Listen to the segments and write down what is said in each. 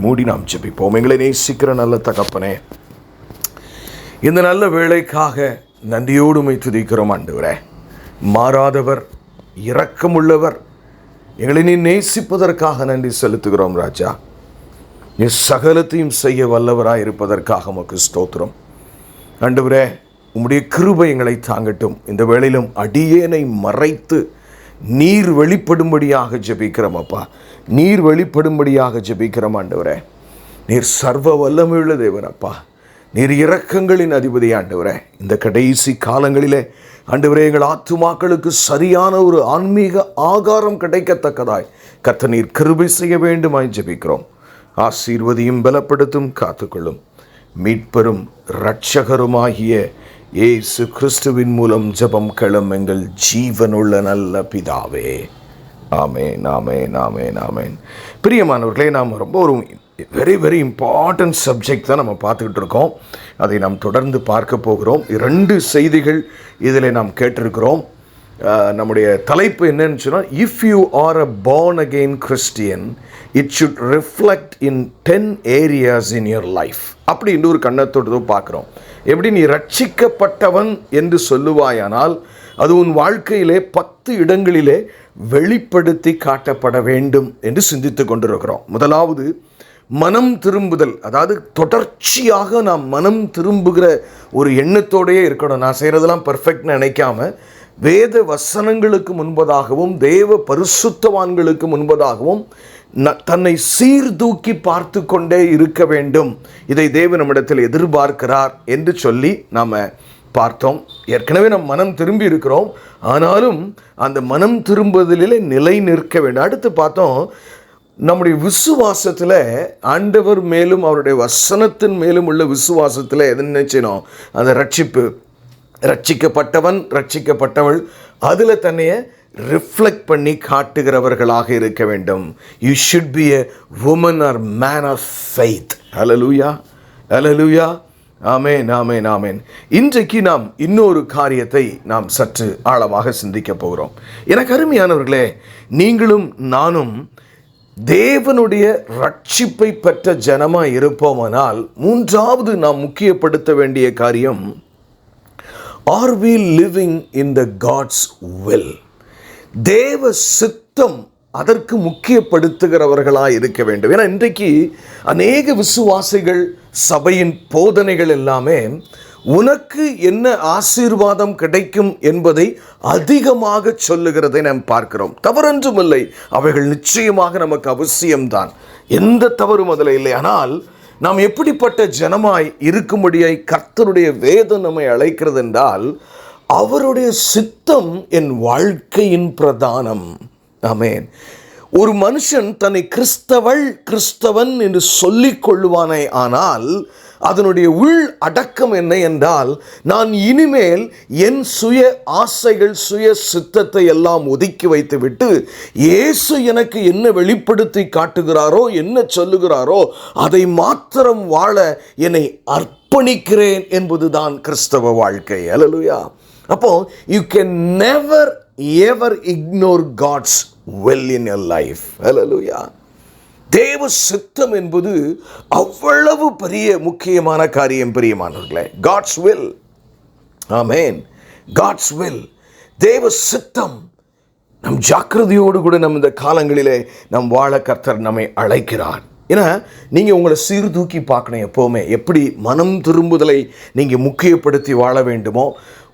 மூடி நாம் ஜெபிப்போம். எங்களை நேசிக்கிற நல்ல தகப்பனே, இந்த நல்ல வேளைக்காக நன்றியோடு உம்மை துதிக்கிறோம் ஆண்டவரே. மாறாதவர், இரக்கமுள்ளவர், எங்களை நீ நேசிப்பதற்காக நன்றி செலுத்துகிறோம் ராஜா. நீ சகலத்தையும் செய்ய வல்லவராய் இருப்பதற்காக உமக்கு ஸ்தோத்திரம் ஆண்டவரே. உம்முடைய கிருபை எங்களை தாங்கட்டும். இந்த வேளையிலும் அடியேனை மறைத்து நீர் வெளிப்படும்படியாக ஜெபிக்கிறோம் அப்பா. நீர் வெளிப்படும்படியாக ஜெபிக்கிறோம் ஆண்டவரே. நீர் சர்வ வல்லமையுள்ள தேவன் அப்பா. நீர் இரக்கங்களின் அதிபதி ஆண்டவரே. இந்த கடைசி காலங்களிலே ஆண்டவரே, எங்கள் ஆத்துமாக்களுக்கு சரியான ஒரு ஆன்மீக ஆகாரம் கிடைக்கத்தக்கதாய் கர்த்தர் நீர் கிருபை செய்ய வேண்டுமாய் ஜெபிக்கிறோம். ஆசீர்வதியும் பலப்படுத்தும் காத்துக்கொள்ளும். மீட்பெரும் இரட்சகருமாகிய இயேசு கிறிஸ்துவின் மூலம் ஜெபம் கேளும் எங்கள் ஜீவனுள்ள நல்ல பிதாவே. ஆமேன், ஆமேன், ஆமேன், ஆமேன். பிரியமானவர்களே, நாம் ரொம்ப ஒரு வெரி வெரி இம்பார்ட்டன்ட் சப்ஜெக்ட் தான் நம்ம பார்த்துக்கிட்டு இருக்கோம். அதை நாம் தொடர்ந்து பார்க்க போகிறோம். 2 செய்திகள் இதில் நாம் கேட்டிருக்கிறோம். நம்முடைய தலைப்பு என்னன்னு சொன்னால், if you are a born again Christian, it should reflect in 10 areas in your life. அப்படி இன்னொரு கண்ணத்தோடு பார்க்குறோம். எப்படி நீ ரட்சிக்கப்பட்டவன் என்று சொல்லுவாயானால் அது உன் வாழ்க்கையிலே 10 இடங்களிலே வெளிப்படுத்தி காட்டப்பட வேண்டும் என்று சிந்தித்து கொண்டிருக்கிறோம். முதலாவது, மனம் திரும்புதல். அதாவது தொடர்ச்சியாக நாம் மனம் திரும்புகிற ஒரு எண்ணத்தோடையே இருக்கணும். நான் செய்கிறதெல்லாம் பர்ஃபெக்ட்னு நினைக்காம வேத வசனங்களுக்கு முன்பதாகவும் தேவ பரிசுத்தவான்களுக்கு முன்பதாகவும் தன்னை சீர்தூக்கி பார்த்து கொண்டே இருக்க வேண்டும். இதை தேவன் நம்மிடத்தில் எதிர்பார்க்கிறார் என்று சொல்லி நாம் பார்த்தோம். ஏற்கனவே நம் மனம் திரும்பி இருக்கிறோம், ஆனாலும் அந்த மனம் திரும்புதலிலே நிலை நிற்க வேண்டும். அடுத்து பார்த்தோம், நம்முடைய விசுவாசத்தில் ஆண்டவர் மேலும் அவருடைய வசனத்தின் மேலும் உள்ள விசுவாசத்தில் எது நினைச்சனோ அந்த ரட்சிக்கப்பட்டவன், ரட்சிக்கப்பட்டவள், அதில் தன்னைய ரிஃப்ளெக்ட் பண்ணி காட்டுகிறவர்களாக இருக்க வேண்டும். You should be a woman or man of faith. Hallelujah, hallelujah, amen, amen, amen. இன்றைக்கு நாம் இன்னொரு காரியத்தை நாம் சற்று ஆழமாக சிந்திக்க போகிறோம். எனக்கு அருமையானவர்களே, நீங்களும் நானும் தேவனுடைய ரட்சிப்பை பெற்ற ஜனமாக இருப்போமானால், மூன்றாவது நாம் முக்கியப்படுத்த வேண்டிய காரியம், are we living in the God's will? தேவ சித்தம் அதற்கு முக்கியப்படுத்துகிறவர்களாக இருக்க வேண்டும். ஏன்னா இன்றைக்கு அநேக விசுவாசிகள், சபையின் போதனைகள் எல்லாமே உனக்கு என்ன ஆசீர்வாதம் கிடைக்கும் என்பதை அதிகமாக சொல்லுகிறதை நாம் பார்க்கிறோம். தவறொன்றும் இல்லை, அவைகள் நிச்சயமாக நமக்கு அவசியம்தான், எந்த தவறும் அதில் இல்லை. ஆனால் நாம் எப்படிப்பட்ட ஜனமாய் இருக்கும்படியாய் கர்த்தருடைய வேதம் நம்மை அழைக்கிறது என்றால், அவருடைய சித்தம் என் வாழ்க்கையின் பிரதானம். ஆமென். ஒரு மனுஷன் தன்னை கிறிஸ்தவன் என்று சொல்லிக் கொள்ளுவானே, ஆனால் அதனுடைய உள் அடக்கம் என்ன என்றால், நான் இனிமேல் என் சுய ஆசைகள், சுய சித்தத்தை எல்லாம் ஒதுக்கி வைத்துவிட்டு இயேசு எனக்கு என்ன வெளிப்படுத்தி காட்டுகிறாரோ, என்ன சொல்லுகிறாரோ அதை மாத்திரம் வாழ என்னை அர்ப்பணிக்கிறேன் என்பதுதான் கிறிஸ்தவ வாழ்க்கை. ஹல்லேலூயா. அப்போ you can never ever ignore God's will in your life. Hallelujah. தேவ சித்தம் என்பது அவ்வளவு பெரிய முக்கியமான காரியம் பிரியமானவர்களே. God's will. Amen. God's will. தேவ சித்தம். நம் ஜாக்கிரதையோடு கூட நம் இந்த காலங்களிலே நம் வாழ கர்த்தர் நம்மை அழைக்கிறார். ஏன்னா நீங்கள் உங்களை சீர்தூக்கி பார்க்கணும் எப்போவுமே. எப்படி மனம் திரும்புதலை நீங்கள் முக்கியப்படுத்தி வாழ வேண்டுமோ,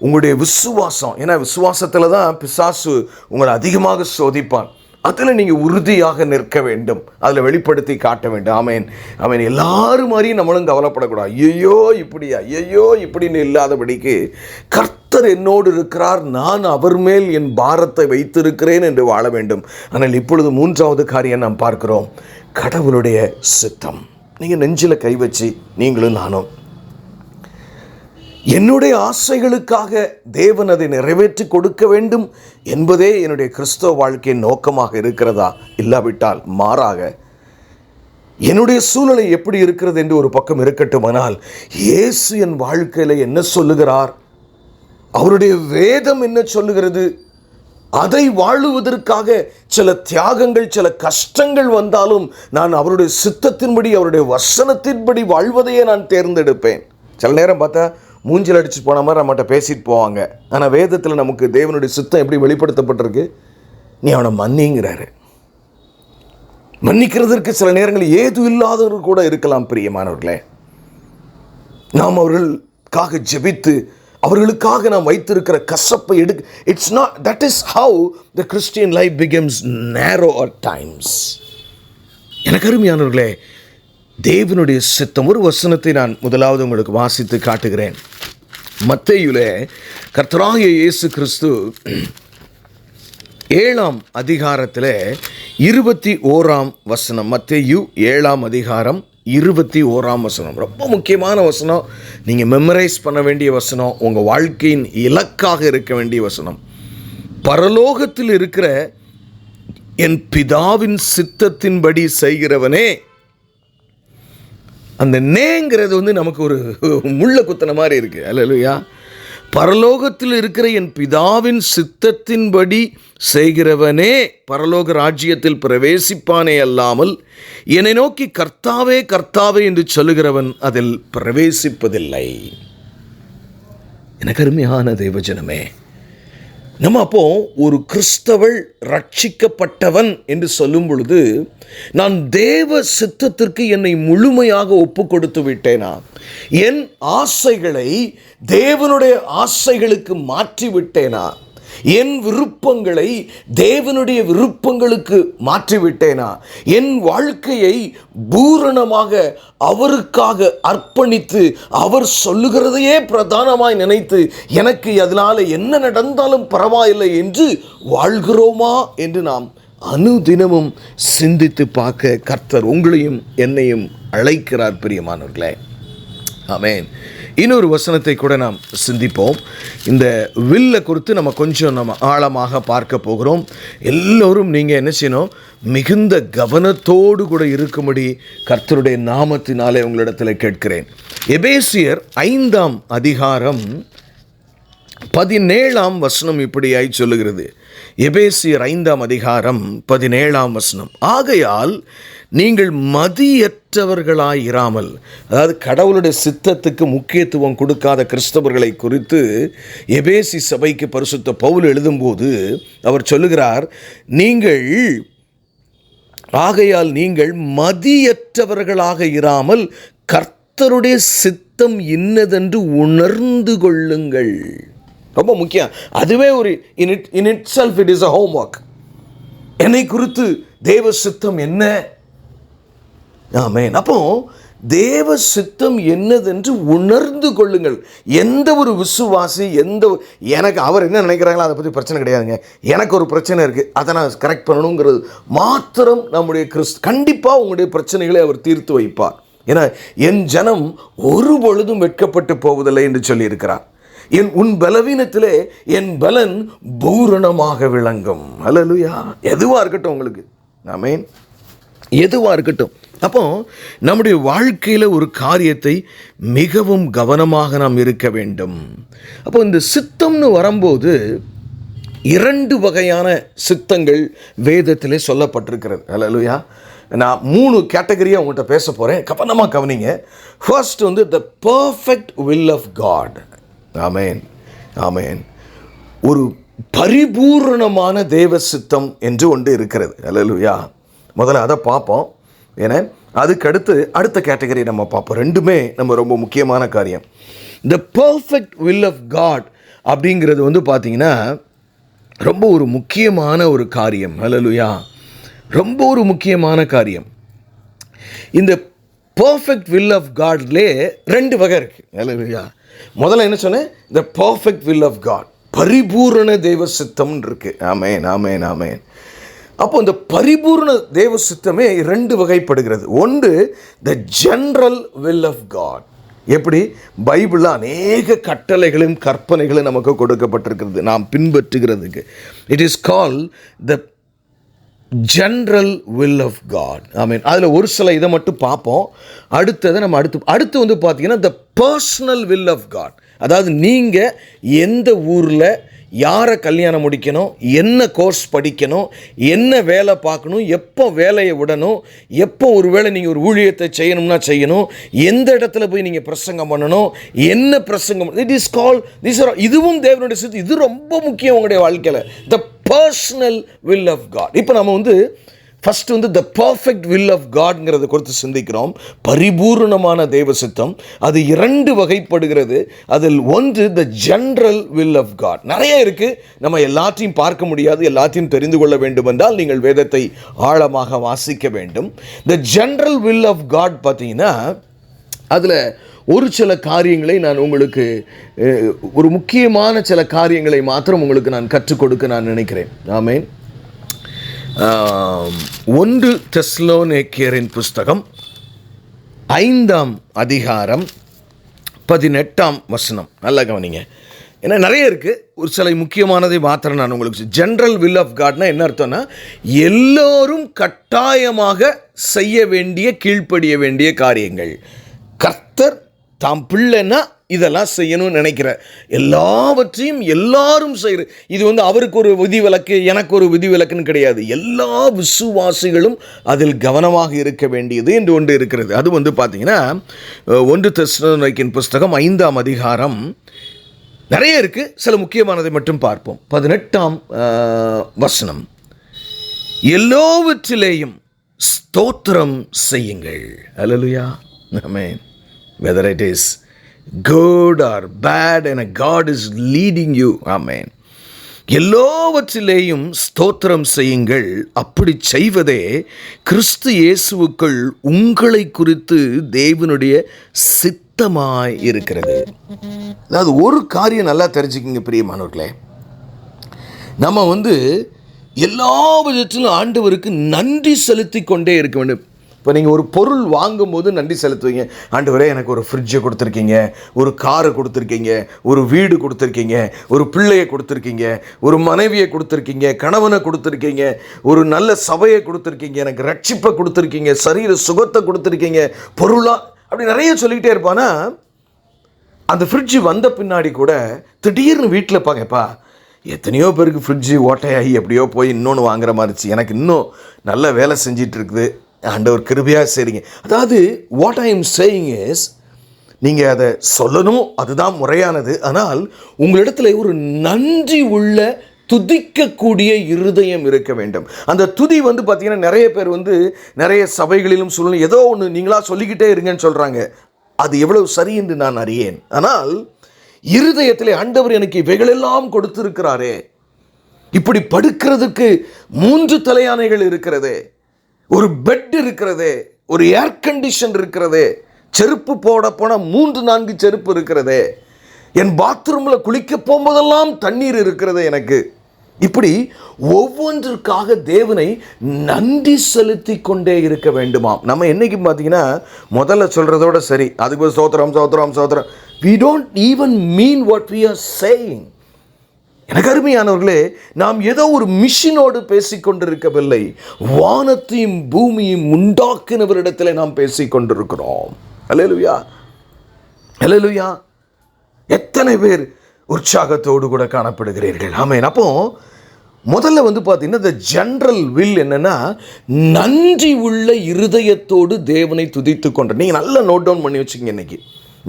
உங்களுடைய விசுவாசம், ஏன்னா விசுவாசத்தில் தான் பிசாசு உங்களை அதிகமாக சோதிப்பான். அதில் நீங்கள் உறுதியாக நிற்க வேண்டும், அதில் வெளிப்படுத்தி காட்ட வேண்டும். ஆமேன், ஆமேன். எல்லாரும் மாதிரியும் நம்மளும் கவலைப்படக்கூடாது. ஐயோ இப்படியா, ஐயோ இப்படின்னு இல்லாதபடிக்கு கர்த்தர் என்னோடு இருக்கிறார், நான் அவர் மேல் என் பாரத்தை வைத்திருக்கிறேன் என்று வாழ வேண்டும். ஆனால் இப்பொழுது மூன்றாவது காரியம் நாம் பார்க்கிறோம், கடவுளுடைய சித்தம். நீங்கள் நெஞ்சில் கை வச்சு நீங்களும் நானும், என்னுடைய ஆசைகளுக்காக தேவன் அதை நிறைவேற்றி கொடுக்க வேண்டும் என்பதே என்னுடைய கிறிஸ்தவ வாழ்க்கையின் நோக்கமாக இருக்கிறதா? இல்லாவிட்டால் மாறாக என்னுடைய சூழ்நிலை எப்படி இருக்கிறது என்று ஒரு பக்கம் இருக்கட்டுமானால், இயேசு என் வாழ்க்கையில் என்ன சொல்லுகிறார், அவருடைய வேதம் என்ன சொல்லுகிறது, அதை வாழுவதற்காக சில தியாகங்கள், சில கஷ்டங்கள் வந்தாலும் நான் அவருடைய சித்தத்தின்படி, அவருடைய வசனத்தின்படி வாழ்வதையே நான் தேர்ந்தெடுப்பேன். சில நேரம் பார்த்தா மூஞ்சில் அடிச்சு போன மாதிரி நம்மகிட்ட பேசிட்டு போவாங்க. ஆனால் வேதத்தில் நமக்கு தேவனுடைய சித்தம் எப்படி வெளிப்படுத்தப்பட்டிருக்கு? நீ அவனை மன்னிங்கிறாரு. மன்னிக்கிறதற்கு சில நேரங்களில் ஏது இல்லாதவர்கள் கூட இருக்கலாம். பிரியமானவர்களே, நாம் அவர்களுக்காக ஜெபித்து அவர்களுக்காக நாம் வைத்திருக்கிற கசப்பை எடுக்க, it's not, that is how the Christian life becomes நேரோ அட் டைம்ஸ். எனக்கு அருமையானவர்களே, தேவனுடைய சித்தம், ஒரு வசனத்தை நான் முதலாவது உங்களுக்கு வாசித்து காட்டுகிறேன். மத்தேயுவிலே கர்த்தராகிய இயேசு கிறிஸ்து 7ஆம் அதிகாரத்தில் 21ஆம் வசனம். மத்தேயு 7ஆம் அதிகாரம் 21ஆம் வசனம். ரொம்ப முக்கியமான வசனம். நீங்கள் மெமரைஸ் பண்ண வேண்டிய வசனம். உங்கள் வாழ்க்கையின் இலக்காக இருக்க வேண்டிய வசனம். பரலோகத்தில் இருக்கிற என் பிதாவின் சித்தத்தின்படி செய்கிறவனே. அந்த நேங்கிறது நமக்கு ஒரு முள்ள குத்தன மாதிரி இருக்கு. அல்லேலூயா. பரலோகத்தில் இருக்கிற என் பிதாவின் சித்தத்தின்படி செய்கிறவனே பரலோக ராஜ்யத்தில் பிரவேசிப்பானே அல்லாமல் என்னை நோக்கி கர்த்தாவே கர்த்தாவே என்று சொல்லுகிறவன் அதில் பிரவேசிப்பதில்லை. எனக்கு அருமையான தேவஜனமே, நம்ம அப்போ ஒரு கிறிஸ்தவள் ரட்சிக்கப்பட்டவன் என்று சொல்லும் பொழுது நான் தேவ சித்தத்திற்கு என்னை முழுமையாக ஒப்பு கொடுத்து விட்டேனா? என் ஆசைகளை தேவனுடைய ஆசைகளுக்கு மாற்றி விட்டேனா? என் விருப்பங்களை தேவனுடைய விருப்பங்களுக்கு மாற்றிவிட்டேனா? என் வாழ்க்கையை பூரணமாக அவருக்காக அர்ப்பணித்து அவர் சொல்லுகிறதையே பிரதானமாய் நினைத்து எனக்கு அதனால என்ன நடந்தாலும் பரவாயில்லை என்று வாழ்கிறோமா என்று நாம் அனுதினமும் சிந்தித்து பார்க்க கர்த்தர் உங்களையும் என்னையும் அழைக்கிறார். பிரியமானவர்களே, ஆமென். இன்னொரு வசனத்தை கூட நாம் சிந்திப்போம். இந்த வில்லை குறித்து நம்ம ஆழமாக பார்க்க போகிறோம். எல்லோரும் நீங்கள் என்ன செய்யணும்? மிகுந்த கவனத்தோடு கூட இருக்கும்படி கர்த்தருடைய நாமத்தினாலே உங்களிடத்தில் கேட்கிறேன். எபேசியர் 5ஆம் அதிகாரம் 17ஆம் வசனம் இப்படியாய் சொல்லுகிறது. எபேசியர் 5ஆம் அதிகாரம் 17ஆம் வசனம். ஆகையால் நீங்கள் மதியற்றவர்களாயிராமல், அதாவது கடவுளுடைய சித்தத்துக்கு முக்கியத்துவம் கொடுக்காத கிறிஸ்தவர்களை குறித்து எபேசி சபைக்கு பரிசுத்த பவுல் எழுதும்போது அவர் சொல்லுகிறார், ஆகையால் நீங்கள் மதியற்றவர்களாக இராமல் கர்த்தருடைய சித்தம் இன்னதென்று உணர்ந்து கொள்ளுங்கள். ரொம்ப முக்கியம். அதுவே ஒரு in it self it is a homework. என்னை குறித்து தேவ சித்தம் என்ன? ஆமென். அப்போ தேவ சித்தம் என்னதென்று உணர்ந்து கொள்ளுங்கள். எந்த ஒரு விசுவாசி எனக்கு அவர் என்ன நினைக்கிறாங்களோ அதை பற்றி பிரச்சனை கிடையாதுங்க. எனக்கு ஒரு பிரச்சனை இருக்குது, அதை நான் கரெக்ட் பண்ணணுங்கிறது மாத்திரம் நம்முடைய கண்டிப்பாக உங்களுடைய பிரச்சனைகளை அவர் தீர்த்து வைப்பார். ஏன்னா என் ஜனம் ஒரு பொழுதும் வெட்கப்பட்டு போவதில்லை என்று சொல்லியிருக்கிறார். உன் பலவீனத்திலே என் பலன் பூரணமாக விளங்கும். அல்லேலூயா. எதுவாக இருக்கட்டும் உங்களுக்கு, ஆமென், எதுவாக இருக்கட்டும். அப்போ நம்முடைய வாழ்க்கையில் ஒரு காரியத்தை மிகவும் கவனமாக நாம் இருக்க வேண்டும். அப்போ இந்த சித்தம்னு வரும்போது 2 வகையான சித்தங்கள் வேதத்திலே சொல்லப்பட்டிருக்கிறது. அல்லேலூயா. நான் 3 கேட்டகரியாக உங்கள்கிட்ட பேச போகிறேன். கவனமாக கவனிங்க. First the perfect will of God. Amen, amen. ஒரு பரிபூர்ணமான தேவ சித்தம் என்று ஒன்று இருக்கிறது. அல்லேலூயா. முதல்ல அதை பார்ப்போம். ஏன்னா அதுக்கு அடுத்த கேட்டகரி நம்ம பார்ப்போம். ரெண்டுமே நம்ம ரொம்ப முக்கியமான காரியம். The perfect will of God அப்படிங்கிறது பார்த்தீங்கன்னா ரொம்ப ஒரு முக்கியமான ஒரு காரியம். அல்லேலூயா. ரொம்ப ஒரு முக்கியமான காரியம். இந்த பர்ஃபெக்ட் வில் ஆஃப் காட்லேயே 2 வகை இருக்குது. அல்லேலூயா. முதல்ல என்ன சொன்னேன்? The perfect will of God, பரிபூரண தேவ சித்தம் இருக்கு. ஆமென், ஆமென், ஆமென். அப்போ இந்த பரிபூர்ண தேவ சித்தமே 2 வகைப்படுகிறது. ஒன்று the general will of God. எப்படி? பைபிளில் அநேக கட்டளைகளும் கற்பனைகளும் நமக்கு கொடுக்கப்பட்டிருக்கிறது நாம் பின்பற்றுகிறதுக்கு. It is call the general will of God. Amen. அதில் ஒரு சில இதை மட்டும் பார்ப்போம். அடுத்ததை நம்ம பார்த்தீங்கன்னா the personal will of God. அதாவது நீங்கள் எந்த ஊரில் யாரை கல்யாணம் முடிக்கணும், என்ன கோர்ஸ் படிக்கணும், என்ன வேலை பார்க்கணும், எப்போ வேலையை விடணும், எப்போ ஒரு வேளை நீங்கள் ஒரு ஊழியத்தை செய்யணும்னா செய்யணும், எந்த இடத்துல போய் நீங்கள் பிரசங்கம் பண்ணணும், என்ன பிரசங்கம், it is call this are, இதுவும் தேவனுடைய சித்தம். இது ரொம்ப முக்கியம் உங்களுடைய வாழ்க்கையில், the personal will of God. இப்போ நம்ம வந்து ஃபஸ்ட்டு வந்து த பர்ஃபெக்ட் வில் ஆஃப் காட்ங்கிறத குறித்து சிந்திக்கிறோம். பரிபூர்ணமான தேவ சித்தம் அது 2 வகைப்படுகிறது. அதில் ஒன்று the general will of God. நிறைய இருக்குது, நம்ம எல்லாத்தையும் பார்க்க முடியாது, எல்லாத்தையும் தெரிந்து கொள்ள வேண்டும் என்றால் நீங்கள் வேதத்தை ஆழமாக வாசிக்க வேண்டும். The general will of God பார்த்தீங்கன்னா அதில் ஒரு சில காரியங்களை நான் உங்களுக்கு, ஒரு முக்கியமான சில காரியங்களை மாத்திரம் உங்களுக்கு நான் கற்றுக் கொடுக்க நான் நினைக்கிறேன். ஆமென். 1 தெசலோனிக்கேயரின் புஸ்தகம் 5ஆம் அதிகாரம் 18ஆம் வசனம். நல்லா கவனிங்க, ஏன்னா நிறைய இருக்குது, ஒரு சில முக்கியமானதை மாத்திரம் நான் உங்களுக்கு. ஜென்ரல் வில் ஆஃப் காட்னா என்ன அர்த்தம்னா, எல்லோரும் கட்டாயமாக செய்ய வேண்டிய, கீழ்ப்படிய வேண்டிய காரியங்கள். கர்த்தர் தாம் பிள்ளைன்னா இதெல்லாம் செய்யணும்னு நினைக்கிற எல்லாவற்றையும் எல்லாரும் செய்கிற, இது வந்து அவருக்கு ஒரு விதிவிலக்கு, எனக்கு ஒரு விதிவிலக்குன்னு கிடையாது. எல்லா விசுவாசிகளும் அதில் கவனமாக இருக்க வேண்டியது என்று ஒன்று இருக்கிறது. அது வந்து பார்த்தீங்கன்னா 1 தெசலோனிக்கேயரின் புஸ்தகம் 5ஆம் அதிகாரம் நிறைய இருக்குது, சில முக்கியமானதை மட்டும் பார்ப்போம். 18ஆம் வசனம், எல்லாவற்றிலேயும் ஸ்தோத்திரம் செய்யுங்கள். அல்லேலூயா. ஆமென். Whether it is good or bad and God is leading you. Amen. எல்லாவற்றிலேயும் ஸ்தோத்திரம் செய்யுங்கள், அப்படி செய்வதே கிறிஸ்து இயேசுவுக்குள் உங்களை குறித்து தேவனுடைய சித்தமாய் இருக்கிறது. அதாவது ஒரு காரியம் நல்லா தெரிஞ்சுக்கிங்க பிரியமானவர்களே, நம்ம வந்து எல்லா விதத்திலும் ஆண்டவருக்கு நன்றி செலுத்தி கொண்டே இருக்க வேண்டும். இப்போ நீங்கள் ஒரு பொருள் வாங்கும்போது நன்றி செலுத்துவீங்க. ஆண்டவரே எனக்கு ஒரு ஃப்ரிட்ஜை கொடுத்துருக்கீங்க, ஒரு காரை கொடுத்துருக்கீங்க, ஒரு வீடு கொடுத்துருக்கீங்க, ஒரு பிள்ளையை கொடுத்துருக்கீங்க, ஒரு மனைவியை கொடுத்துருக்கீங்க, கணவனை கொடுத்துருக்கீங்க, ஒரு நல்ல சபையை கொடுத்துருக்கீங்க, எனக்கு ரட்சிப்பை கொடுத்துருக்கீங்க, சரீர சுகத்தை கொடுத்துருக்கீங்க, பொருளாக, அப்படி நிறைய சொல்லிக்கிட்டே இருப்பானா. அந்த ஃப்ரிட்ஜு வந்த பின்னாடி கூட திடீர்னு வீட்டில் பார்க்கப்பா, எத்தனையோ பேருக்கு ஃப்ரிட்ஜு ஓட்டையாகி எப்படியோ போய் இன்னொன்று வாங்குற மாதிரிச்சு, எனக்கு இன்னும் நல்ல வேலை செஞ்சிட்டு இருக்குது, ஆண்டவர் கிருபையாக சரிங்க. அதாவது what I am saying is, நீங்கள் அதை சொல்லணும், அதுதான் முறையானது. ஆனால் உங்களிடத்தில் ஒரு நன்றி உள்ள துதிக்கக்கூடிய இருதயம் இருக்க வேண்டும். அந்த துதி வந்து பார்த்தீங்கன்னா நிறைய பேர் வந்து நிறைய சபைகளிலும் சொல்லணும், ஏதோ ஒன்று நீங்களாக சொல்லிக்கிட்டே இருங்கன்னு சொல்கிறாங்க. அது எவ்வளவு சரி என்று நான் அறியேன். ஆனால் இருதயத்திலே ஆண்டவர் எனக்கு இவைகளெல்லாம் கொடுத்திருக்கிறாரே, இப்படி படுக்கிறதுக்கு 3 தலையாணைகள் இருக்கிறது, ஒரு பெட் இருக்கிறது, ஒரு ஏர் கண்டிஷன் இருக்கிறது, செருப்பு போட போனால் 3-4 செருப்பு இருக்கிறது, என் பாத்ரூமில் குளிக்க போகும்போதெல்லாம் தண்ணீர் இருக்கிறது எனக்கு, இப்படி ஒவ்வொன்றிற்காக தேவனை நன்றி செலுத்தி கொண்டே இருக்க வேண்டுமாம். நம்ம என்னைக்கும் பார்த்தீங்கன்னா முதல்ல சொல்கிறதோட சரி, அதுக்கு சோத்திரம் சோத்திரம் சோத்திரம், we don't even mean what we are saying. எனக்கு அருமையானவர்களே, நாம் ஏதோ ஒரு மிஷினோடு பேசிக்கொண்டிருக்கவில்லை, வானத்தையும் பூமியும் உண்டாக்கினவரிடத்தில் நாம் பேசிக்கொண்டிருக்கிறோம். அல்லேலூயா, அல்லேலூயா. எத்தனை பேர் உற்சாகத்தோடு கூட காணப்படுகிறீர்கள். ஆமென். அப்போ முதல்ல வந்து பார்த்தீங்கன்னா இந்த ஜென்ரல் வில் என்னன்னா, நன்றி உள்ள இருதயத்தோடு தேவனை துதித்து கொண்ட. நீங்கள் நல்லா நோட் டவுன் பண்ணி வச்சுக்கோங்க. இன்னைக்கு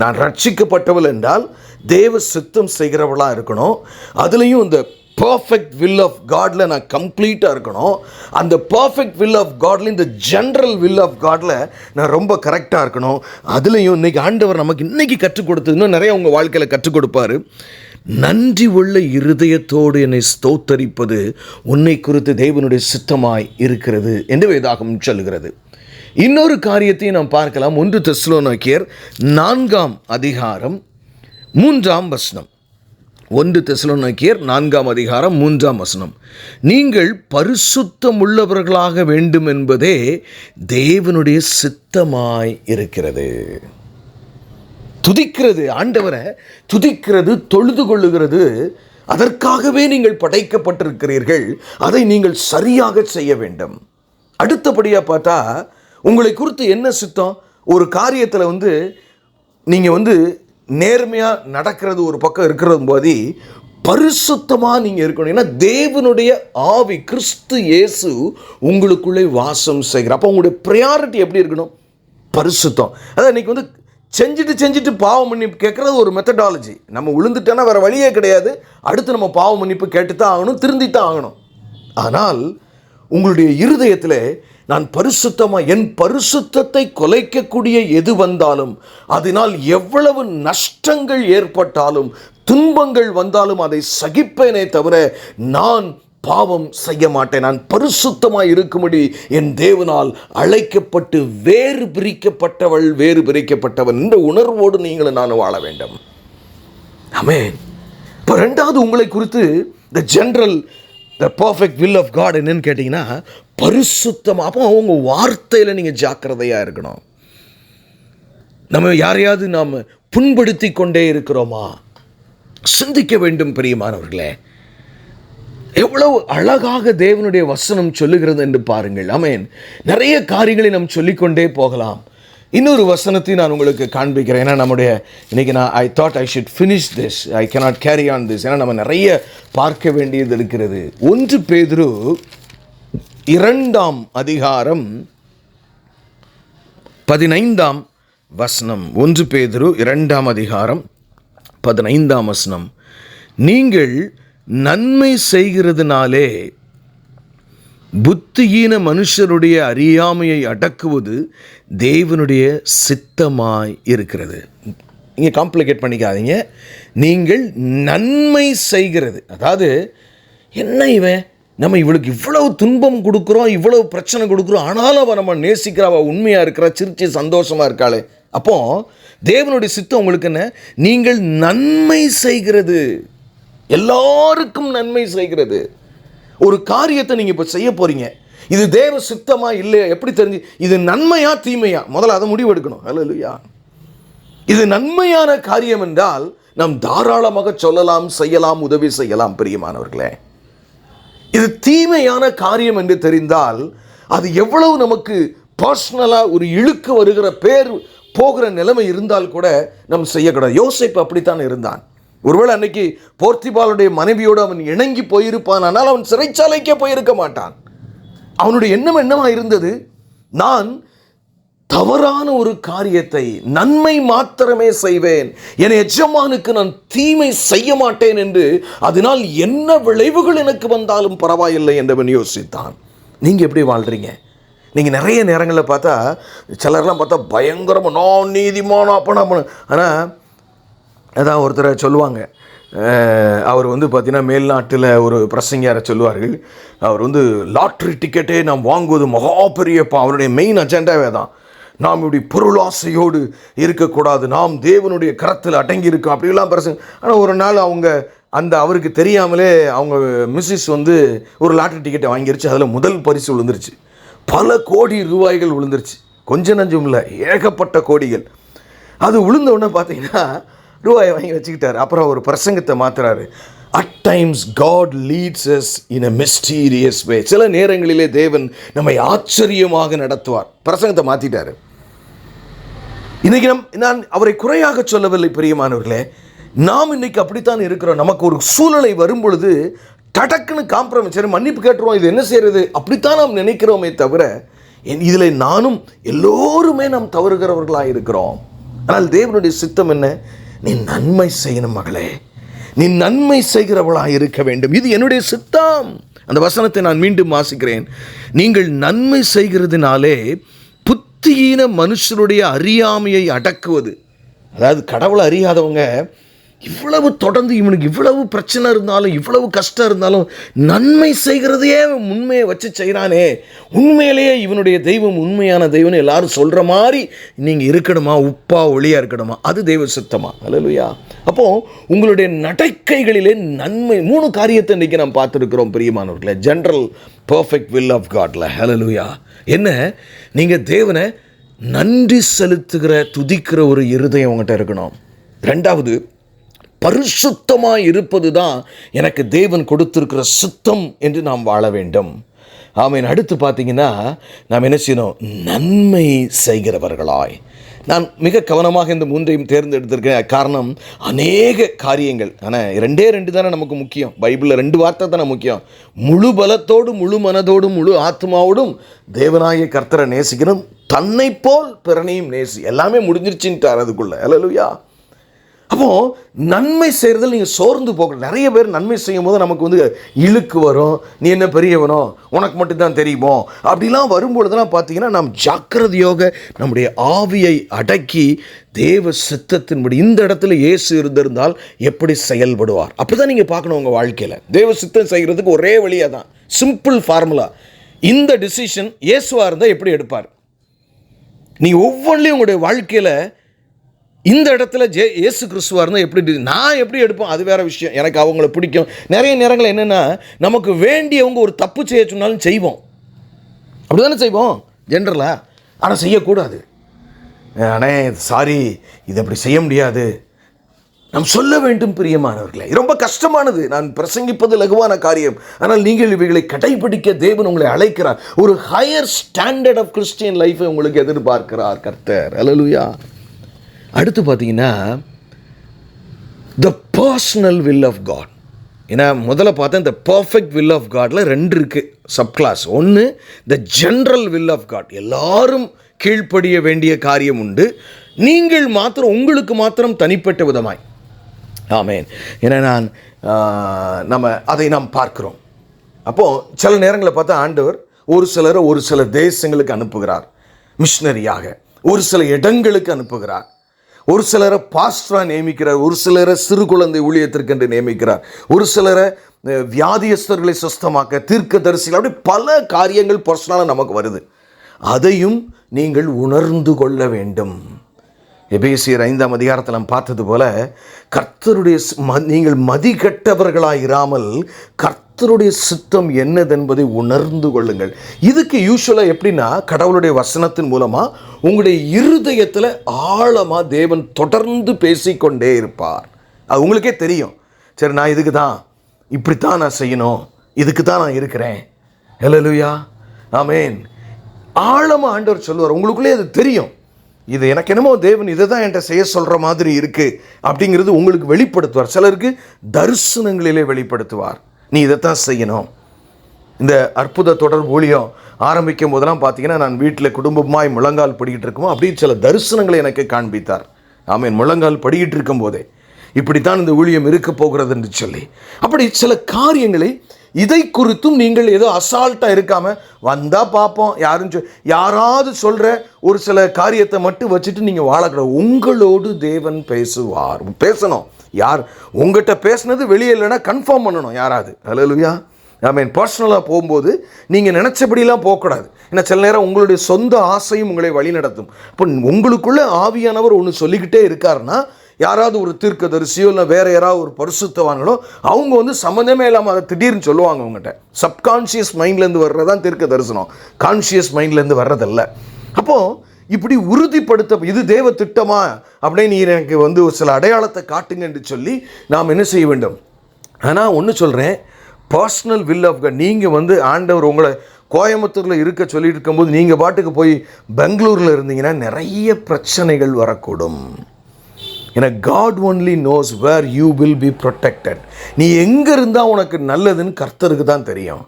நான் ரட்சிக்கப்பட்டவள் என்றால் தேவ சித்தம் செய்கிறவளாக இருக்கணும். அதுலேயும் இந்த பர்ஃபெக்ட் வில் ஆஃப் காட்ல நான் கம்ப்ளீட்டாக இருக்கணும். அந்த பர்ஃபெக்ட் வில் ஆஃப் காட்ல, இந்த ஜென்ரல் வில் ஆஃப் காட்ல நான் ரொம்ப கரெக்டாக இருக்கணும். அதுலேயும் இன்னைக்கு ஆண்டவர் நமக்கு இன்னைக்கு கற்றுக் கொடுத்தது, இன்னும் நிறைய உங்கள் வாழ்க்கையில் கற்றுக் கொடுப்பாரு. நன்றி உள்ள இருதயத்தோடு என்னை ஸ்தோத்தரிப்பது உன்னை குறித்து தேவனுடைய சித்தமாய் இருக்கிறது என்று வேதாகமம் சொல்லுகிறது. இன்னொரு காரியத்தையும் நாம் பார்க்கலாம். 1 தெசலோனிக்கேயர் 4ஆம் அதிகாரம் 3ஆம் வசனம். 1 தெசலோனிக்கேயர் 4ஆம் அதிகாரம் 3ஆம் வசனம். நீங்கள் பரிசுத்தம் உள்ளவர்களாக வேண்டும் என்பதே தேவனுடைய சித்தமாய் இருக்கிறது. துதிக்கிறது, ஆண்டவரை துதிக்கிறது, தொழுது கொள்ளுகிறது, அதற்காகவே நீங்கள் படைக்கப்பட்டிருக்கிறீர்கள். அதை நீங்கள் சரியாக செய்ய வேண்டும். அடுத்தபடியாக பார்த்தா உங்களை குறித்து என்ன சித்தம், ஒரு காரியத்தில் வந்து நீங்கள் வந்து நேர்மையாக நடக்கிறது ஒரு பக்கம் இருக்கிறது போது பரிசுத்தமாக நீங்கள் இருக்கணும். ஏன்னா தேவனுடைய ஆவி கிறிஸ்து இயேசு உங்களுக்குள்ளே வாசம் செய்கிறார். அப்போ உங்களுடைய ப்ரையாரிட்டி எப்படி இருக்கணும்? பரிசுத்தம். அதான் இன்றைக்கி வந்து செஞ்சுட்டு பாவ மன்னிப்பு கேட்குறது ஒரு மெத்தடாலஜி. நம்ம விழுந்துட்டோன்னா வேறு வழியே கிடையாது, அடுத்து நம்ம பாவ மன்னிப்பு கேட்டு தான் ஆகணும், திருந்தி தான் ஆகணும். ஆனால் உங்களுடைய இருதயத்தில் நான் பரிசுத்தமாக, என் பரிசுத்தத்தை குலைக்கக்கூடிய எது வந்தாலும், அதனால் எவ்வளவு நஷ்டங்கள் ஏற்பட்டாலும், துன்பங்கள் வந்தாலும் அதை சகிப்பேனே தவிர நான் பாவம் செய்ய மாட்டேன். நான் பரிசுத்தமாக இருக்கும்படி என் தேவனால் அழைக்கப்பட்டு வேறு பிரிக்கப்பட்டவன் என்ற உணர்வோடு நீங்களும் நானும் வாழ வேண்டும். ஆமென். இப்போ ரெண்டாவது உங்களை குறித்து the general the perfect will of God என்னன்னு கேட்டிங்கன்னா பரிசுத்தமாக. அப்போ அவங்க வார்த்தையில் நீங்கள் ஜாக்கிரதையாக இருக்கணும். நம்ம யாரையாவது நாம் புண்படுத்தி கொண்டே இருக்கிறோமா? சிந்திக்க வேண்டும் பிரியமானவர்களே. எவ்வளவு அழகாக தேவனுடைய வசனம் சொல்லுகிறது என்று பாருங்கள். ஆமென். நிறைய காரியங்களை நாம் சொல்லிக்கொண்டே போகலாம். இன்னொரு வசனத்தை நான் உங்களுக்கு காண்பிக்கிறேன். ஏன்னா இன்னைக்கு I thought I should finish this, I cannot carry on this. ஏன்னா நம்ம நிறைய பார்க்க வேண்டியது இருக்கிறது. 1 பேதுரு 2 அதிகாரம் 15 வசனம். 1 பேதுரு 2 அதிகாரம் 15 வசனம். நீங்கள் நன்மை செய்கிறதுனாலே புத்தியீன மனுஷருடைய அறியாமையை அடக்குவது தேவனுடைய சித்தமாய் இருக்கிறது. இங்கே காம்ப்ளிகேட் பண்ணிக்காதீங்க. நீங்கள் நன்மை செய்கிறது, அதாவது என்ன இவன் நம்ம இவளுக்கு இவ்வளவு துன்பம் கொடுக்குறோம், இவ்வளவு பிரச்சனை கொடுக்குறோம், ஆனாலும் அவன் நம்ம நேசிக்கிற, அவள் உண்மையாக இருக்கிறா, சிரிச்சு சந்தோஷமாக இருக்காளே. அப்போ தேவனுடைய சித்தம் உங்களுக்கு என்ன? நீங்கள் நன்மை செய்கிறது, எல்லாருக்கும் நன்மை செய்கிறது. ஒரு காரியத்தை நீங்கள் இப்போ செய்ய போகிறீங்க, இது தேவ சித்தமா இல்லையா எப்படி தெரிஞ்சு? இது நன்மையா தீமையா? முதல்ல அதை முடிவு எடுக்கணும். அல்லேலூயா. இது நன்மையான காரியம் என்றால் நாம் தாராளமாக சொல்லலாம், செய்யலாம், உதவி செய்யலாம். பிரியமானவர்களே, இது தீமையான காரியம் என்று தெரிந்தால் அது எவ்வளவு நமக்கு பர்சனலாக ஒரு இழுக்க வருகிற பேர் போகிற நிலைமை இருந்தால் கூட நம்ம செய்யக்கூடாது. யோசேப்பு அப்படித்தான் இருந்தான். ஒருவேளை அன்னைக்கு போர்த்திபாலுடைய மனைவியோடு அவன் இணங்கி போயிருப்பான், ஆனால் அவன் சிறைச்சாலைக்கே போயிருக்க மாட்டான். அவனுடைய எண்ணம் என்னவா இருந்தது? நான் தவறான ஒரு காரியத்தை நன்மை மாத்திரமே செய்வேன், என் எஜமானுக்கு நான் தீமை செய்ய மாட்டேன் என்று, அதனால் என்ன விளைவுகள் எனக்கு வந்தாலும் பரவாயில்லை என்றவன் யோசித்தான். நீங்கள் எப்படி வாழ்கிறீங்க? நீங்கள் நிறைய நேரங்களில் பார்த்தா சிலர்லாம் பார்த்தா பயங்கரமாக நான் நீதிமானோ அப்பனா. ஆனால் அதான் ஒருத்தரை சொல்லுவாங்க, அவர் வந்து பார்த்தீங்கன்னா மேல்நாட்டில் ஒரு பிரசங்கியாரை சொல்லுவார்கள், அவர் வந்து லாட்ரி டிக்கெட்டே நாம் வாங்குவது மகா பெரியப்பா, அவருடைய மெயின் அஜெண்டாவே தான், நாம் இப்படி பொருளாசையோடு இருக்கக்கூடாது, நாம் தேவனுடைய கரத்தில் அடங்கி இருக்கோம் அப்படிலாம் பிரசங்க. ஆனால் ஒரு நாள் அவருக்கு தெரியாமலே அவங்க மிஸ்ஸஸ் வந்து ஒரு லாட்ரி டிக்கெட்டை வாங்கிருச்சு. அதில் முதல் பரிசு விழுந்துருச்சு. பல கோடி ரூபாய்கள் விழுந்துருச்சு. கொஞ்சம் நஞ்சம் இல்லை, ஏகப்பட்ட கோடிகள். அது விழுந்தவுடனே பார்த்தீங்கன்னா ரூபாயை வாங்கி வச்சுக்கிட்டார். அப்புறம் ஒரு பிரசங்கத்தை மாற்றுறாரு. At times God leads us in a mysterious way. சில நேரங்களிலே தேவன் நம்மை ஆச்சரியமாக நடத்துவார். பிரசங்கத்தை மாற்றிட்டார். இன்றைக்கி நான் அவரை குறையாக சொல்லவில்லை பிரியமானவர்களே, நாம் இன்றைக்கி அப்படித்தான் இருக்கிறோம். நமக்கு ஒரு சூழ்நிலை வரும் பொழுது டடக்குன்னு காம்ப்ரமைஸ், சரி மன்னிப்பு கேட்டுருவோம், இது என்ன செய்கிறது, அப்படித்தான் நாம் நினைக்கிறோமே தவிர இதில் நானும் எல்லோருமே நாம் தவறுகிறவர்களாக இருக்கிறோம். ஆனால் தேவனுடைய சித்தம் என்ன? நீ நன்மை செய்யணும் மகளே, நீ நன்மை செய்கிறவளாக இருக்க வேண்டும், இது என்னுடைய சித்தம். அந்த வசனத்தை நான் மீண்டும் வாசிக்கிறேன். நீங்கள் நன்மை செய்கிறதுனாலே புத்தியீன மனுஷருடைய அறியாமையை அடக்குவது. அதாவது கடவுளை அறியாதவங்க இவ்வளவு தொடர்ந்து இவனுக்கு இவ்வளவு பிரச்சனை இருந்தாலும், இவ்வளவு கஷ்டம் இருந்தாலும் நன்மை செய்கிறதையே உண்மையை வச்சு செய்கிறானே, உண்மையிலேயே இவனுடைய தெய்வம் உண்மையான தெய்வம் எல்லாரும் சொல்கிற மாதிரி நீங்கள் இருக்கணுமா, உப்பா ஒளியாக இருக்கணுமா, அது தெய்வ சித்தமா? அல்லேலூயா. அப்போது உங்களுடைய நடக்கைகளிலே நன்மை 3 காரியத்தை இன்றைக்கி நாம் பார்த்துருக்கிறோம் பிரியமானவர்களே, ஜென்ரல் பர்ஃபெக்ட் வில் ஆஃப் காட்ல. அல்லேலூயா. என்ன? நீங்கள் தேவனை நன்றி செலுத்துகிற துதிக்கிற ஒரு இருதயம் உங்கள்கிட்ட இருக்கணும். 2வது, பரிசுத்தமாக இருப்பது தான் எனக்கு தேவன் கொடுத்திருக்கிற சித்தம் என்று நாம் வாழ வேண்டும். ஆமென். அடுத்து பார்த்தீங்கன்னா நாம் என்ன செய்யணும்? நன்மை செய்கிறவர்களாய். நான் மிக கவனமாக இந்த 3ஐயும் தேர்ந்தெடுத்திருக்கேன். காரணம், அநேக காரியங்கள். ஆனால் 2 தானே நமக்கு முக்கியம். பைபிளில் 2 வார்த்தை தானே முக்கியம். முழு பலத்தோடும் முழு மனதோடும் முழு ஆத்மாவோடும் தேவனாகிய கர்த்தரை நேசிக்கணும், தன்னை போல் பிறனையும் நேசி. எல்லாமே முடிஞ்சிருச்சுட்டார் அதுக்குள்ள. அல்லேலூயா. அப்போது நன்மை செய்கிறதில் நீங்கள் சோர்ந்து போக. நிறைய பேர் நன்மை செய்யும் போது நமக்கு இழுக்கு வரும். நீ என்ன பெரியவனோ, உனக்கு மட்டும்தான் தெரியுமோ, அப்படிலாம் வரும்பொழுதுலாம் பார்த்தீங்கன்னா நாம் ஜாக்கிரதையோக நம்முடைய ஆவியை அடக்கி தேவ சித்தத்தின்படி இந்த இடத்துல இயேசு இருந்திருந்தால் எப்படி செயல்படுவார் அப்படி தான் நீங்கள் பார்க்கணும் உங்கள் வாழ்க்கையில். தேவ சித்தம் செய்கிறதுக்கு ஒரே வழியாக தான், சிம்பிள் ஃபார்முலா. இந்த டிசிஷன் இயேசுவாக இருந்தால் எப்படி எடுப்பார்? நீ ஒவ்வொன்றிலையும் உங்களுடைய வாழ்க்கையில் இந்த இடத்துல இயேசு கிறிஸ்துவாக இருந்தால் எப்படி, நான் எப்படி எடுப்பேன் அது வேறு விஷயம். எனக்கு அவங்கள பிடிக்கும். நிறைய நேரங்கள் என்னென்னா, நமக்கு வேண்டியவங்க ஒரு தப்பு செய்ய சொன்னாலும் செய்வோம். அப்படி தானே செய்வோம் ஜென்ரலாக. ஆனால் செய்யக்கூடாது. ஆனால் சாரி, இது அப்படி செய்ய முடியாது நாம் சொல்ல வேண்டும். பிரியமானவர்களே, ரொம்ப கஷ்டமானது. நான் பிரசங்கிப்பது லகுவான காரியம். ஆனால் நீங்கள் இவைகளை கடைபிடிக்க தேவன் உங்களை அழைக்கிறார். ஒரு ஹையர் ஸ்டாண்டர்ட் ஆஃப் கிறிஸ்டியன் லைஃபை உங்களுக்கு எதிர்பார்க்கிறார் கர்த்தர். அல்லேலூயா. அடுத்து பார்த்தீங்கன்னா, the personal will of God. ஏன்னா முதல்ல பார்த்தா இந்த பர்ஃபெக்ட் வில் ஆஃப் காடில் 2 இருக்குது சப் கிளாஸ். ஒன்று the general will of God, எல்லாரும் கீழ்ப்படிய வேண்டிய காரியம் உண்டு, நீங்கள் மாத்திரம் உங்களுக்கு மாத்திரம் தனிப்பட்ட விதமாய். ஆமேன். ஏன்னா அதை நாம் பார்க்கிறோம். அப்போது சில நேரங்களில் பார்த்தா ஆண்டவர் ஒரு சிலரை ஒரு சில தேசங்களுக்கு அனுப்புகிறார் மிஷனரியாக, ஒரு சில இடங்களுக்கு அனுப்புகிறார், ஒரு சிலரை பாஸ்டராக நியமிக்கிறார், ஒரு சிலரை சிறு குழந்தை ஊழியத்திற்கென்று நியமிக்கிறார், ஒரு சிலரை வியாதியஸ்தர்களை சுஸ்தமாக்க, தீர்க்கதரிசிகள், அப்படி பல காரியங்கள் பர்சனலாக நமக்கு வருது. அதையும் நீங்கள் உணர்ந்து கொள்ள வேண்டும். எபேசியர் 5ஆம் அதிகாரத்தில் நாம் பார்த்தது போல, கர்த்தருடைய நீங்கள் மதிகெட்டவர்களாக இராமல் கர்த்தருடைய சித்தம் என்னதென்பதை உணர்ந்து கொள்ளுங்கள். இதுக்கு யூசுவலாக எப்படின்னா, கடவுளுடைய வசனத்தின் மூலமாக உங்களுடைய இருதயத்தில் ஆழமாக தேவன் தொடர்ந்து பேசிக்கொண்டே இருப்பார். அது உங்களுக்கே தெரியும். சரி, நான் இதுக்கு தான், இப்படித்தான் நான் செய்யணும், இதுக்கு தான் நான் இருக்கிறேன். அல்லேலூயா. ஆமேன். ஆழமாக ஆண்டவர் சொல்லுவார். உங்களுக்குள்ளே அது தெரியும். இது எனக்கு என்னமோ தேவன் இதை தான் என்கிட்ட செய்ய சொல்கிற மாதிரி இருக்குது அப்படிங்கிறது உங்களுக்கு வெளிப்படுத்துவார். சிலருக்கு தரிசனங்களிலே வெளிப்படுத்துவார். நீ இதைத்தான் செய்யணும். இந்த அற்புத தொடர் ஊழியம் ஆரம்பிக்கும் போதெல்லாம் பார்த்தீங்கன்னா, நான் வீட்டில் குடும்பமாய் முழங்கால் படிக்கிட்டு இருக்குமோ அப்படின்னு சில தரிசனங்களை எனக்கு காண்பித்தார். ஆமேன். முழங்கால் படிக்கிட்டு இருக்கும் போதே இப்படித்தான் இந்த ஊழியம் இருக்க போகிறது என்று சொல்லி, அப்படி சில காரியங்களை இதை குறித்தும் நீங்கள் ஏதோ அசால்ட்டாக இருக்காமல், வந்தால் பார்ப்போம், யாராவது சொல்கிற ஒரு சில காரியத்தை மட்டும் வச்சுட்டு நீங்கள் வாழக்கூடாது. உங்களோடு தேவன் பேசுவார். பேசணும். யார் உங்கள்கிட்ட பேசுனது வெளியே இல்லைன்னா கன்ஃபார்ம் பண்ணணும் யாராவது. அல்லேலூயா. ஆமேன். பர்சனலாக போகும்போது நீங்கள் நினச்சபடிலாம் போகக்கூடாது. ஏன்னா சில நேரம் உங்களுடைய சொந்த ஆசையும் உங்களை வழி நடத்தும். இப்போ உங்களுக்குள்ளே ஆவியானவர் ஒன்று சொல்லிக்கிட்டே இருக்காருன்னா, யாராவது ஒரு தீர்க்கதரிசியோ இல்லை வேறு யாராவது ஒரு பரிசுத்தவான்களோ அவங்க சம்மந்தமே இல்லாமல் அதை திடீர்னு சொல்லுவாங்க உங்கள்கிட்ட. சப்கான்ஷியஸ் மைண்ட்லேருந்து வர்றதான் தீர்க்க தரிசனம், கான்ஷியஸ் மைண்ட்லேருந்து வர்றதில்ல. அப்போது இப்படி உறுதிப்படுத்த, இது தேவ திட்டமா அப்படின்னு நீ எனக்கு ஒரு சில அடையாளத்தை காட்டுங்க என்று சொல்லி நாம் என்ன செய்ய வேண்டும். ஆனால் ஒன்று சொல்கிறேன், பர்சனல் வில் ஆஃப் காட். நீங்கள் ஆண்டவர் உங்களை கோயம்புத்தூரில் இருக்க சொல்லிட்டு இருக்கும்போது நீங்கள் பாட்டுக்கு போய் பெங்களூரில் இருந்தீங்கன்னா நிறைய பிரச்சனைகள் வரக்கூடும். ஏன்னா God only knows where you will be protected. நீ எங்கே இருந்தால் உனக்கு நல்லதுன்னு கர்த்தருக்கு தான் தெரியும்.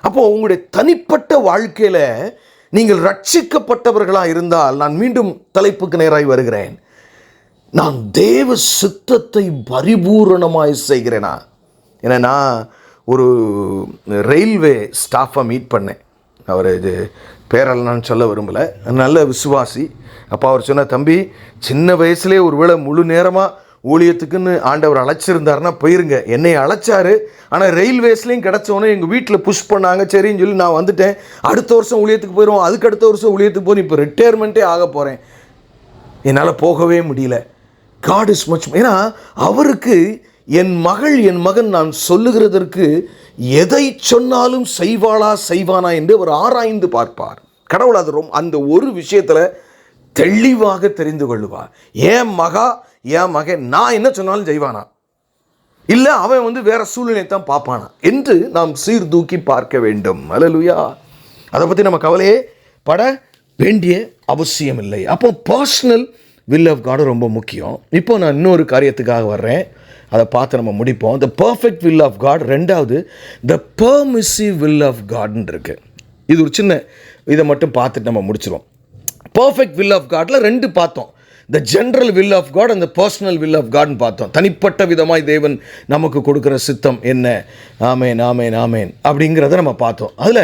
அப்போது உங்களுடைய தனிப்பட்ட வாழ்க்கையில் நீங்கள் ரட்சிக்கப்பட்டவர்களாக இருந்தால், நான் மீண்டும் தலைப்புக்கு நேராய் வருகிறேன், நான் தேவ சித்தத்தை பரிபூரணமாய் செய்கிறேனா. ஏன்னா நான் ஒரு ரயில்வே ஸ்டாஃபை மீட் பண்ணேன். அவர் இது பேரெல்லாம் நான் சொல்ல விரும்பலை, நல்ல விசுவாசி. அப்போ அவர் சொன்ன, தம்பி, சின்ன வயசுலேயே ஒரு வேளை முழு நேரமாக ஊழியத்துக்குன்னு ஆண்டவர் அழைச்சிருந்தாருன்னா போயிருங்க. என்னை அழைச்சாரு, ஆனால் ரயில்வேஸ்லேயும் கிடச்சோன்னே எங்கள் வீட்டில் புஷ் பண்ணாங்க. சரின்னு சொல்லி நான் வந்துட்டேன். அடுத்த வருஷம் ஊழியத்துக்கு போயிடுவோம், அதுக்கு அடுத்த வருஷம் ஊழியத்துக்கு போய் இப்போ ரிட்டையர்மெண்ட்டே ஆக போகிறேன். என்னால் போகவே முடியல. God is much. ஏன்னா அவருக்கு என் மகன் நான் சொல்லுகிறதற்கு எதை சொன்னாலும் செய்வானா என்று அவர் ஆராய்ந்து பார்ப்பார். கடவுள் அது அந்த ஒரு விஷயத்தில் தெளிவாக தெரிந்து கொள்ளுவார். என் மகன் நான் என்ன சொன்னாலும் செய்வானா, இல்லை அவன் வேற சூழ்நிலை தான் பார்ப்பானா என்று நாம் சீர்தூக்கி பார்க்க வேண்டும். அல்லேலூயா. அதை பற்றி நம்ம கவலையே பட வேண்டிய அவசியம் இல்லை. அப்போ பர்சனல் வில் ஆஃப் காடு ரொம்ப முக்கியம். இப்போ நான் இன்னொரு காரியத்துக்காக வர்றேன், அதை பார்த்து நம்ம முடிப்போம். The perfect will of God. ரெண்டாவது த பெர்மிசிவ் வில் ஆஃப் காட்னு இருக்கு. இது ஒரு சின்ன இதை மட்டும் பார்த்துட்டு நம்ம முடிச்சிடுவோம். பர்ஃபெக்ட் வில் ஆஃப் காடில் ரெண்டு பார்த்தோம். The general will of God and the personal will of காட்னு பார்த்தோம். தனிப்பட்ட விதமாய் தேவன் நமக்கு கொடுக்குற சித்தம் என்ன, ஆமேன் ஆமேன் ஆமேன் அப்படிங்கிறத நம்ம பார்த்தோம். அதில்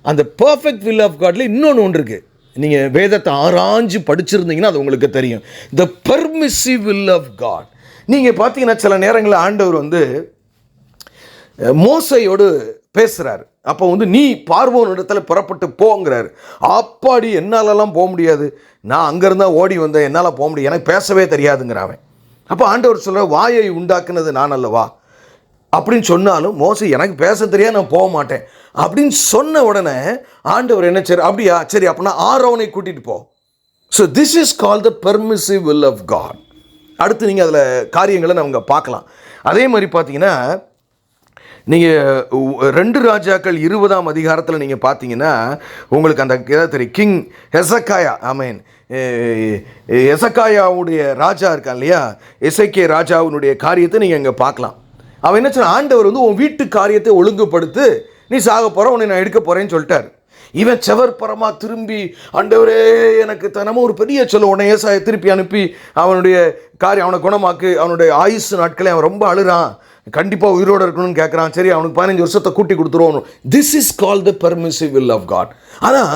அந்த பர்ஃபெக்ட் வில் ஆஃப் காடில் இன்னொன்று ஒன்று இருக்குது. நீங்கள் வேதத்தை ஆராய்ஞ்சு படிச்சிருந்தீங்கன்னா அது உங்களுக்கு தெரியும். த பெர்மிசிவ் வில் ஆஃப் காட். நீங்கள் பார்த்தீங்கன்னா சில நேரங்களில் ஆண்டவர் வந்து மோசையோடு பேசுகிறார். அப்போ வந்து நீ பார்வோன் இடத்துல புறப்பட்டு போங்கிறார். அப்பாடி என்னாலலாம் போக முடியாது, நான் அங்கேருந்தா ஓடி வந்தேன், என்னால் போக முடியாது, எனக்கு பேசவே தெரியாதுங்கிறாவன். அப்போ ஆண்டவர் சொல்கிற வாயை உண்டாக்குனது நான் அல்லவா அப்படின்னு சொன்னாலும் மோசை எனக்கு பேச தெரியாது, நான் போக மாட்டேன் அப்படின்னு சொன்ன உடனே ஆண்டவர் என்ன சரி அப்படியா சரி அப்படின்னா ஆரோனை கூட்டிகிட்டு போ. So this is called the permissive will of God. அடுத்து நீங்கள் அதில் காரியங்களை நம்ம பார்க்கலாம். அதே மாதிரி பார்த்தீங்கன்னா நீங்கள் 2 ராஜாக்கள் 20ஆம் அதிகாரத்தில் நீங்கள் பார்த்தீங்கன்னா உங்களுக்கு அந்த தெரியும், கிங் ஹெசக்காயா, ஆமேன், எசக்காயாவுடைய ராஜா இருக்கான் இல்லையா, எசேக்கியா ராஜாவுடைய காரியத்தை நீங்கள் இங்கே பார்க்கலாம். அவன் என்ன சொன்ன, ஆண்டவர் வந்து உன் வீட்டு காரியத்தை ஒழுங்குபடுத்து, நீ சாக போகிற, உன்னை நான் எடுக்க போகிறேன்னு சொல்லிட்டார். இவன் செவர்பரமாக திரும்பி ஆண்டவரே எனக்கு தினமும் ஒரு பெரிய சொல்ல, உடனே ஏசாயை திருப்பி அனுப்பி அவனுடைய காரியம் அவனை குணமாக்கு, அவனுடைய ஆயுசு நாட்களை அவன் ரொம்ப அழுறான், கண்டிப்பாக உயிரோடு இருக்கணும்னு கேட்குறான். சரி அவனுக்கு 15 வருஷத்தை கூட்டி கொடுத்துருவோம். This is called the permissive will of God. ஆனால்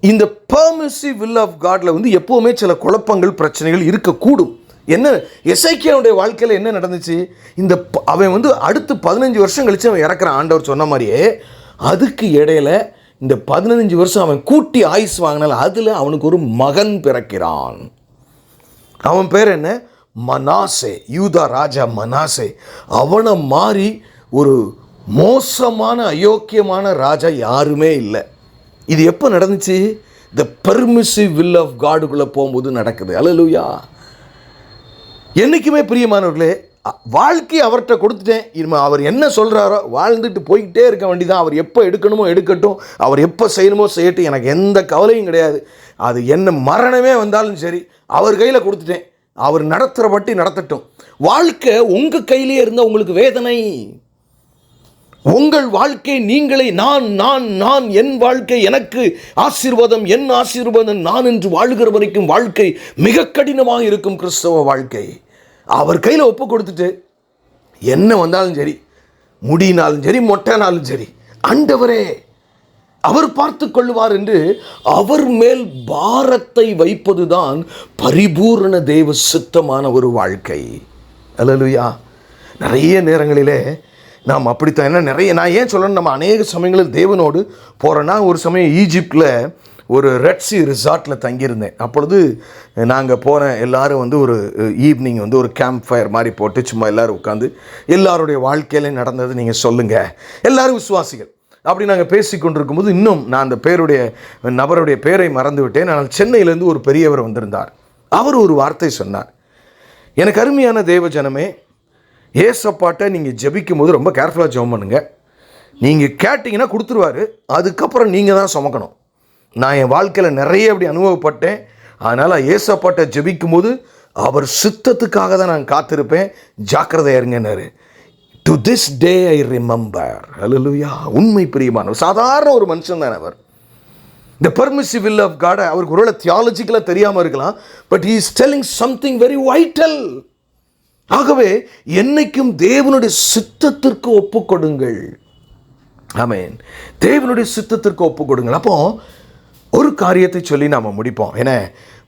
இந்த பெர்மிசிவ் வில் ஆஃப் காடில் வந்து எப்போவுமே சில குழப்பங்கள் பிரச்சனைகள் இருக்கக்கூடும். என்ன எசேக்கியாவுடைய வாழ்க்கையில் என்ன நடந்துச்சு, இந்த அவன் வந்து அடுத்து 15 வருஷம் கழித்து அவன் இறக்குறான். ஆண்டவர் சொன்ன மாதிரியே அதுக்கு இடையில இந்த 15 வருஷம் அவன் கூட்டி ஆயுஸ் வாங்கினால அதில் அவனுக்கு ஒரு மகன் பிறக்கிறான். அவன் பேர் என்ன, மனாசே, யூதா ராஜா மனாசே. அவனை மாறி ஒரு மோசமான அயோக்கியமான ராஜா யாருமே இல்லை. இது எப்போ நடந்துச்சு, த பெர்மிசிவ் வில் ஆஃப் காடுக்குள்ளே போகும்போது நடக்குது. அல்லேலூயா. என்றைக்குமே பிரியமானவர்களே, வாழ்க்கை அவர்கிட்ட கொடுத்துட்டேன், இனிமேல் அவர் என்ன சொல்கிறாரோ வாழ்ந்துட்டு போய்கிட்டே இருக்க வேண்டியதான். அவர் எப்போ எடுக்கணுமோ எடுக்கட்டும், அவர் எப்போ செய்யணுமோ செய்யட்டும், எனக்கு எந்த கவலையும் கிடையாது. அது என்ன மரணமே வந்தாலும் சரி அவர் கையில் கொடுத்துட்டேன், அவர் நடத்துகிறபட்டி நடத்தட்டும். வாழ்க்கை உங்கள் கையிலே இருந்தால் உங்களுக்கு வேதனை. உங்கள் வாழ்க்கை நீங்களே நான் நான் நான் என் வாழ்க்கை எனக்கு ஆசீர்வாதம், என் ஆசீர்வாதம் நான் என்று வாழுகிற வரைக்கும் வாழ்க்கை மிக கடினமாக இருக்கும். கிறிஸ்தவ வாழ்க்கை அவர் கையில் ஒப்பு கொடுத்துட்டு என்ன வந்தாலும் சரி, முடியினாலும் சரி மொட்டைனாலும் சரி, ஆண்டவரே அவர் பார்த்து கொள்வார் என்று அவர் மேல் பாரத்தை வைப்பதுதான் பரிபூரண தேவ சித்தமான ஒரு வாழ்க்கை. அல்லேலூயா. நிறைய நேரங்களிலே நாம் அப்படித்தான். என்ன நிறைய நான் ஏன் சொல்லணும், நம்ம அநேக சமயங்களில் தேவனோடு போகிறோன்னா, ஒரு சமயம் ஈஜிப்டில் ஒரு ரெட் சி ரிசார்ட்டில் தங்கியிருந்தேன். அப்பொழுது நாங்கள் போன எல்லோரும் வந்து ஒரு ஈவினிங் வந்து ஒரு கேம்ப் ஃபயர் மாதிரி போட்டு சும்மா எல்லோரும் உட்காந்து எல்லாருடைய வாழ்க்கையில நடந்தது நீங்கள் சொல்லுங்கள், எல்லோரும் விசுவாசிகள் அப்படி நாங்கள் பேசி கொண்டிருக்கும்போது, இன்னும் நான் அந்த நபருடைய பேரை மறந்து விட்டேன். ஆனால் சென்னையிலேருந்து ஒரு பெரியவர் வந்திருந்தார். அவர் ஒரு வார்த்தை சொன்னார், எனக்கு அருமையான தேவ ஜனமே, ஏசப்பாட்ட நீங்கள் ஜெபிக்கும் போது ரொம்ப கேர்ஃபுல்லாக ஜெபம் பண்ணுங்க, நீங்கள் கேட்டிங்கன்னா கொடுத்துருவாரு, அதுக்கப்புறம் நீங்கள் தான் சுமக்கணும். நான் என் வாழ்க்கையில் நிறைய அப்படி அனுபவப்பட்டேன். அதனால் ஏசப்பாட்ட ஜெபிக்கும் போது அவர் சித்தத்துக்காக தான் நான் காத்திருப்பேன், ஜாக்கிரதையா இருங்கன்னாரு. To this day I remember. Hallelujah. உண்மை பிரியமான சாதாரண ஒரு மனுஷன் தான் அவர். இந்த பெர்மிசிவ் வில் ஆஃப் காட் அவருக்கு ஒருவேளை தியாலஜிக்கலாக தெரியாமல் இருக்கலாம், but he is telling something very vital. ஆகவே என்னைக்கும் தேவனுடைய சித்தத்திற்கு ஒப்பு கொடுங்கள். ஆமென். தேவனுடைய சித்தத்திற்கு ஒப்பு கொடுங்கள். அப்போ ஒரு காரியத்தை சொல்லி நாம் முடிப்போம். ஏன்னா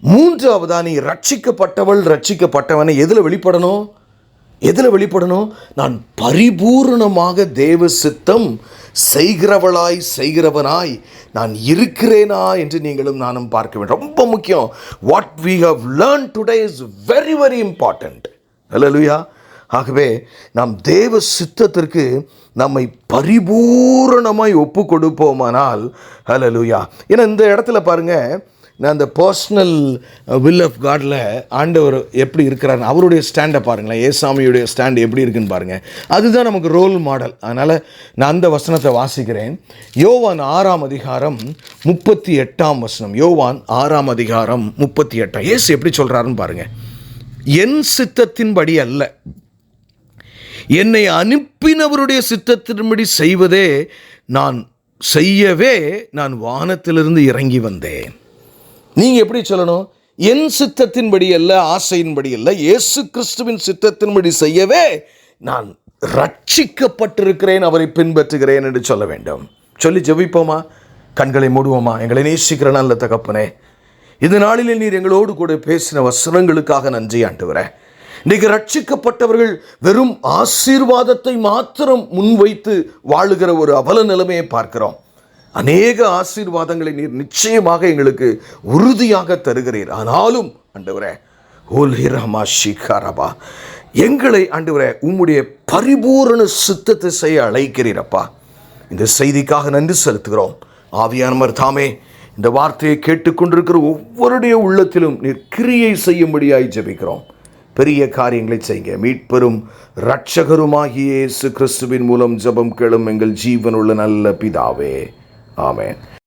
மூன்றாவதா நீ ரட்சிக்கப்பட்டவனை எதில் வெளிப்படணும், நான் பரிபூர்ணமாக தேவ சித்தம் செய்கிறவனாய் நான் இருக்கிறேனா என்று நீங்களும் நானும் பார்க்க வேண்டும். ரொம்ப முக்கியம். What we have learn today is very very important. Hallelujah. ஆகவே நாம் தேவ சித்தத்திற்கு நம்மை பரிபூரணமாய் ஒப்பு கொடுப்போமானால், அல்லேலூயா. ஏன்னா இந்த இடத்துல பாருங்க, நான் அந்த பர்சனல் வில் ஆஃப் காடில் ஆண்டவர் எப்படி இருக்கிறார், அவருடைய ஸ்டாண்டை பாருங்களேன், ஏசாமியுடைய ஸ்டாண்ட் எப்படி இருக்குன்னு பாருங்கள். அதுதான் நமக்கு ரோல் மாடல். அதனால் நான் அந்த வசனத்தை வாசிக்கிறேன். யோவான் 6ஆம் அதிகாரம் 38ஆம் வசனம். யோவான் 6ஆம் அதிகாரம் 38. இயேசு எப்படி சொல்கிறாருன்னு பாருங்கள். என் சித்தத்தின்படி அல்ல, என்னை அனுப்பினவருடைய சித்தத்தின்படி செய்யவே நான் வானத்திலிருந்து இறங்கி வந்தேன். நீங்கள் எப்படி சொல்லணும்? என் சித்தத்தின்படி அல்ல, ஆசையின்படி அல்ல, இயேசு கிறிஸ்துவின் சித்தத்தின்படி செய்யவே நான் ரட்சிக்கப்பட்டிருக்கிறேன், அவரை பின்பற்றுகிறேன் என்று சொல்ல வேண்டும். சொல்லி ஜெபிப்போமா? கண்களை மூடுவோமா? எங்களை நேசிக்கிற நல்ல தகப்பனே, இந்த நாளில் நீர் எங்களோடு கூட பேசின வசனங்களுக்காக நன்றி ஆண்டவரே. இன்றைக்கு ரட்சிக்கப்பட்டவர்கள் வெறும் ஆசீர்வாதத்தை மாத்திரம் முன்வைத்து வாழுகிற ஒரு அவல நிலைமையை பார்க்கிறோம். அநேக ஆசீர்வாதங்களை நீர் நிச்சயமாக எங்களுக்கு உறுதியாக தருகிறீர். ஆனாலும் ஆண்டவரே, எங்களை ஆண்டவரே உம்முடைய பரிபூரண சித்தத்தை செய்ய அழைக்கிறீரப்பா. இந்த செய்திக்காக நன்றி செலுத்துகிறோம். ஆவியானவர் தாமே இந்த வார்த்தையை கேட்டுக்கொண்டிருக்கிற ஒவ்வொருடைய உள்ளத்திலும் நீர் கிரியை செய்யும்படியாய் ஜெபிக்கிறோம். பெரிய காரியங்களை செய்யுங்க. மீட்பெரும் இரட்சகருமாகிய இயேசு கிறிஸ்துவின் மூலம் ஜெபம் கேளும் எங்கள் ஜீவனுள்ள நல்ல பிதாவே. ஆமென்.